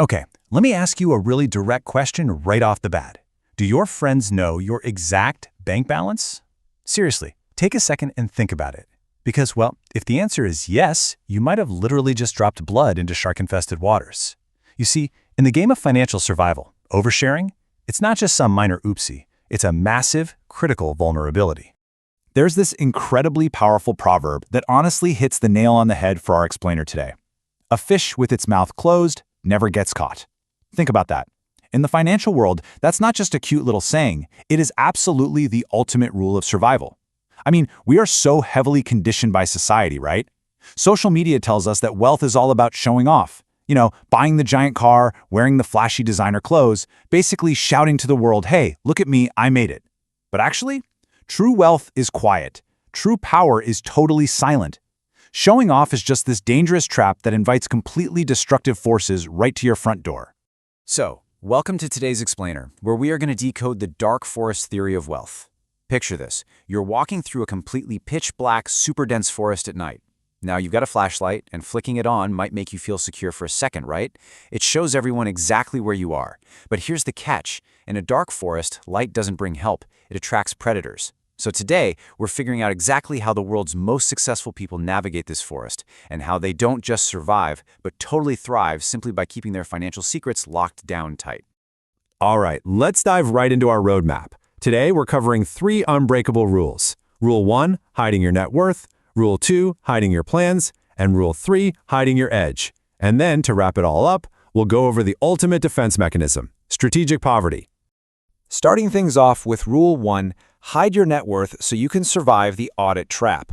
Okay, let me ask you a really direct question right off the bat. Do your friends know your exact bank balance? Seriously, take a second and think about it. Because, well, if the answer is yes, you might have literally just dropped blood into shark-infested waters. You see, in the game of financial survival, oversharing, it's not just some minor oopsie, it's a massive, critical vulnerability. There's this incredibly powerful proverb that honestly hits the nail on the head for our explainer today. A fish with its mouth closed never gets caught. Think about that. In the financial world, that's not just a cute little saying, it is absolutely the ultimate rule of survival. I mean, we are so heavily conditioned by society, right? Social media tells us that wealth is all about showing off. You know, buying the giant car, wearing the flashy designer clothes, basically shouting to the world, hey, look at me, I made it. But actually, true wealth is quiet. True power is totally silent. Showing off is just this dangerous trap that invites completely destructive forces right to your front door. So, welcome to today's explainer, where we are going to decode the dark forest theory of wealth. Picture this. You're walking through a completely pitch-black, super dense forest at night. Now, you've got a flashlight, and flicking it on might make you feel secure for a second, right? It shows everyone exactly where you are. But here's the catch. In a dark forest, light doesn't bring help. It attracts predators. So today, we're figuring out exactly how the world's most successful people navigate this forest, and how they don't just survive, but totally thrive simply by keeping their financial secrets locked down tight. All right, let's dive right into our roadmap. Today, we're covering 3 unbreakable rules. Rule 1, hiding your net worth. Rule 2, hiding your plans. And Rule 3, hiding your edge. And then, to wrap it all up, we'll go over the ultimate defense mechanism, strategic poverty. Starting things off with Rule 1, hide your net worth so you can survive the audit trap.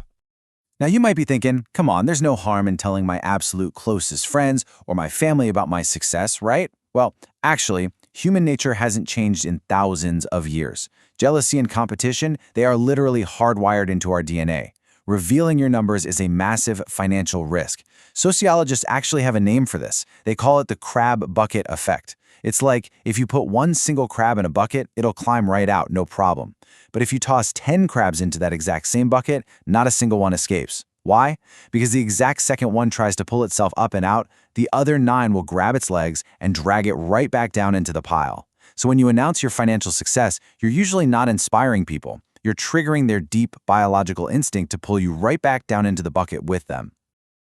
Now you might be thinking, come on, there's no harm in telling my absolute closest friends or my family about my success, right? Well, actually, human nature hasn't changed in thousands of years. Jealousy and competition, they are literally hardwired into our DNA. Revealing your numbers is a massive financial risk. Sociologists actually have a name for this. They call it the crab bucket effect. It's like if you put one single crab in a bucket, it'll climb right out, no problem. But if you toss 10 crabs into that exact same bucket, not a single one escapes. Why? Because the exact second one tries to pull itself up and out, the other 9 will grab its legs and drag it right back down into the pile. So when you announce your financial success, you're usually not inspiring people. You're triggering their deep biological instinct to pull you right back down into the bucket with them.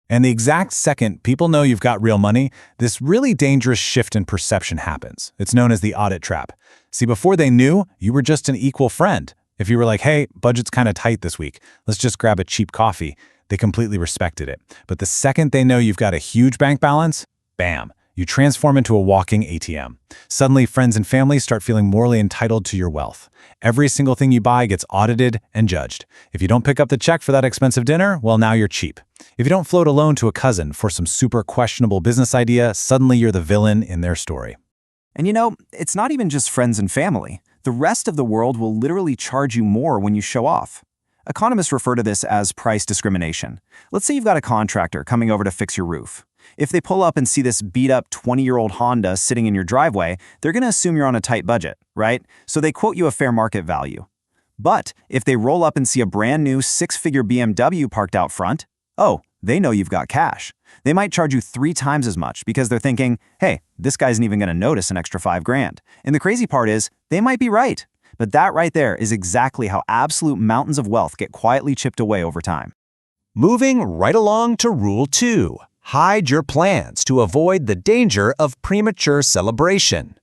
And the exact second people know you've got real money, this really dangerous shift in perception happens. It's known as the audit trap. See, before they knew, you were just an equal friend. If you were like, hey, budget's kind of tight this week, let's just grab a cheap coffee, they completely respected it. But the second they know you've got a huge bank balance, bam, you transform into a walking ATM. Suddenly, friends and family start feeling morally entitled to your wealth. Every single thing you buy gets audited and judged. If you don't pick up the check for that expensive dinner, well, now you're cheap. If you don't float a loan to a cousin for some super questionable business idea, suddenly you're the villain in their story. And you know, it's not even just friends and family. The rest of the world will literally charge you more when you show off. Economists refer to this as price discrimination. Let's say you've got a contractor coming over to fix your roof. If they pull up and see this beat-up 20-year-old Honda sitting in your driveway, they're going to assume you're on a tight budget, right? So they quote you a fair market value. But if they roll up and see a brand new 6-figure BMW parked out front, oh, they know you've got cash. They might charge you 3 times as much because they're thinking, hey, this guy isn't even going to notice an extra $5,000. And the crazy part is, they might be right. But that right there is exactly how absolute mountains of wealth get quietly chipped away over time. Moving right along to Rule 2. Hide your plans to avoid the danger of premature celebration.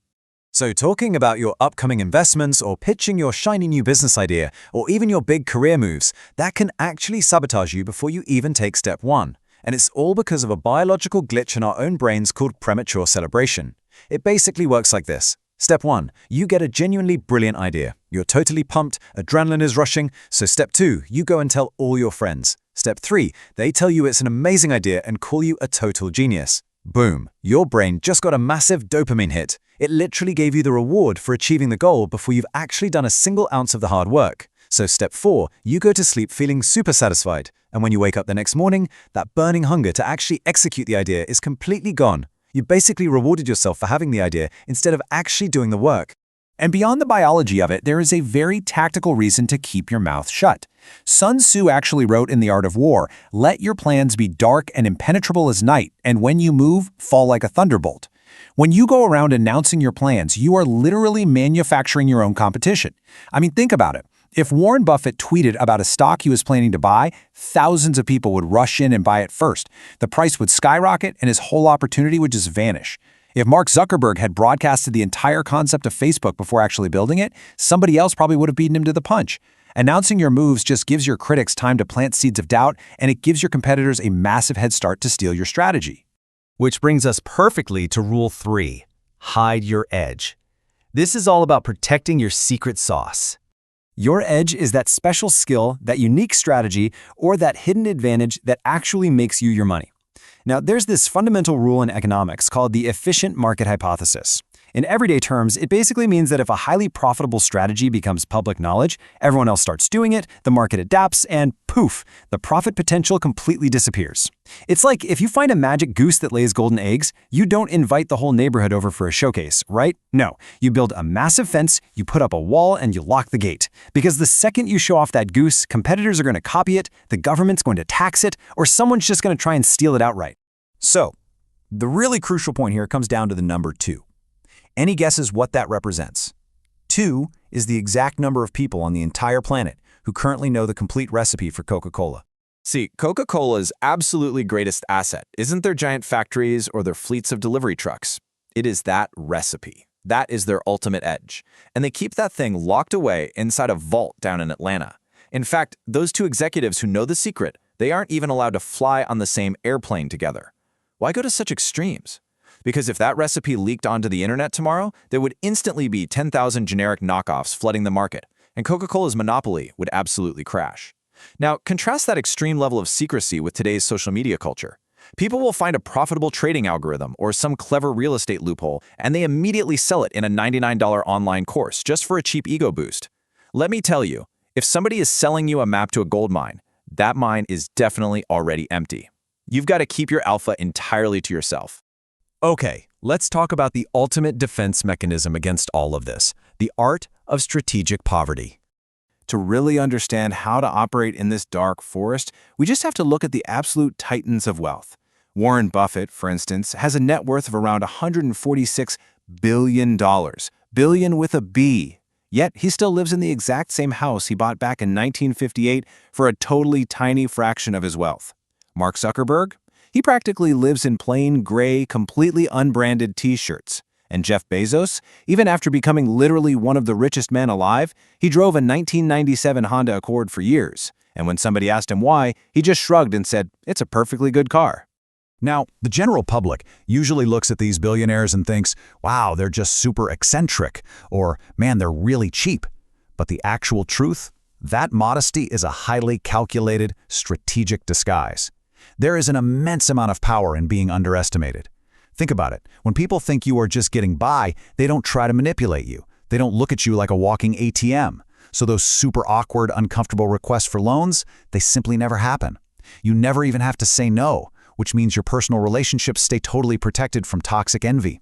So talking about your upcoming investments or pitching your shiny new business idea or even your big career moves, that can actually sabotage you before you even take step 1. And it's all because of a biological glitch in our own brains called premature celebration. It basically works like this. Step 1, you get a genuinely brilliant idea. You're totally pumped, adrenaline is rushing, so step 2, you go and tell all your friends. Step 3, they tell you it's an amazing idea and call you a total genius. Boom, your brain just got a massive dopamine hit. It literally gave you the reward for achieving the goal before you've actually done a single ounce of the hard work. So step 4, you go to sleep feeling super satisfied. And when you wake up the next morning, that burning hunger to actually execute the idea is completely gone. You basically rewarded yourself for having the idea instead of actually doing the work. And beyond the biology of it, there is a very tactical reason to keep your mouth shut. Sun Tzu actually wrote in The Art of War, "Let your plans be dark and impenetrable as night, and when you move, fall like a thunderbolt." When you go around announcing your plans, you are literally manufacturing your own competition. I mean, think about it. If Warren Buffett tweeted about a stock he was planning to buy, thousands of people would rush in and buy it first. The price would skyrocket and his whole opportunity would just vanish. If Mark Zuckerberg had broadcasted the entire concept of Facebook before actually building it, somebody else probably would have beaten him to the punch. Announcing your moves just gives your critics time to plant seeds of doubt, and it gives your competitors a massive head start to steal your strategy. Which brings us perfectly to Rule 3, hide your edge. This is all about protecting your secret sauce. Your edge is that special skill, that unique strategy, or that hidden advantage that actually makes you your money. Now, there's this fundamental rule in economics called the efficient market hypothesis. In everyday terms, it basically means that if a highly profitable strategy becomes public knowledge, everyone else starts doing it, the market adapts, and poof, the profit potential completely disappears. It's like if you find a magic goose that lays golden eggs, you don't invite the whole neighborhood over for a showcase, right? No, you build a massive fence, you put up a wall, and you lock the gate. Because the second you show off that goose, competitors are going to copy it, the government's going to tax it, or someone's just going to try and steal it outright. So, the really crucial point here comes down to the number 2. Any guesses what that represents? 2 is the exact number of people on the entire planet who currently know the complete recipe for Coca-Cola. See, Coca-Cola's absolutely greatest asset isn't their giant factories or their fleets of delivery trucks. It is that recipe. That is their ultimate edge. And they keep that thing locked away inside a vault down in Atlanta. In fact, those 2 executives who know the secret, they aren't even allowed to fly on the same airplane together. Why go to such extremes? Because if that recipe leaked onto the internet tomorrow, there would instantly be 10,000 generic knockoffs flooding the market, and Coca-Cola's monopoly would absolutely crash. Now, contrast that extreme level of secrecy with today's social media culture. People will find a profitable trading algorithm or some clever real estate loophole, and they immediately sell it in a $99 online course just for a cheap ego boost. Let me tell you, if somebody is selling you a map to a gold mine, that mine is definitely already empty. You've got to keep your alpha entirely to yourself. Okay, let's talk about the ultimate defense mechanism against all of this, the art of strategic poverty. To really understand how to operate in this dark forest, we just have to look at the absolute titans of wealth. Warren Buffett, for instance, has a net worth of around $146 billion. Billion with a B. Yet he still lives in the exact same house he bought back in 1958 for a totally tiny fraction of his wealth. Mark Zuckerberg? He practically lives in plain gray, completely unbranded t-shirts. And Jeff Bezos, even after becoming literally one of the richest men alive, he drove a 1997 Honda Accord for years. And when somebody asked him why, he just shrugged and said, "It's a perfectly good car." Now, the general public usually looks at these billionaires and thinks, wow, they're just super eccentric, or man, they're really cheap. But the actual truth? That modesty is a highly calculated, strategic disguise. There is an immense amount of power in being underestimated. Think about it. When people think you are just getting by, they don't try to manipulate you. They don't look at you like a walking ATM. So those super awkward, uncomfortable requests for loans, they simply never happen. You never even have to say no, which means your personal relationships stay totally protected from toxic envy.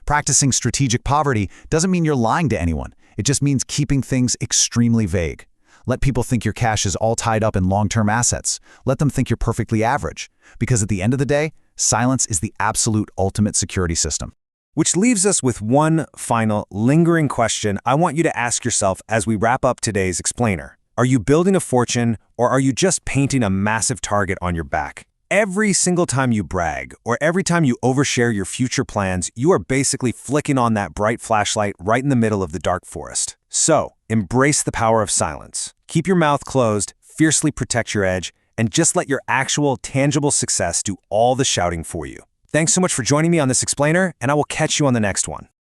Practicing strategic poverty doesn't mean you're lying to anyone. It just means keeping things extremely vague. Let people think your cash is all tied up in long-term assets. Let them think you're perfectly average. Because at the end of the day, silence is the absolute ultimate security system. Which leaves us with one final lingering question I want you to ask yourself as we wrap up today's explainer. Are you building a fortune, or are you just painting a massive target on your back? Every single time you brag, or every time you overshare your future plans, you are basically flicking on that bright flashlight right in the middle of the dark forest. So, embrace the power of silence. Keep your mouth closed, fiercely protect your edge, and just let your actual, tangible success do all the shouting for you. Thanks so much for joining me on this explainer, and I will catch you on the next one.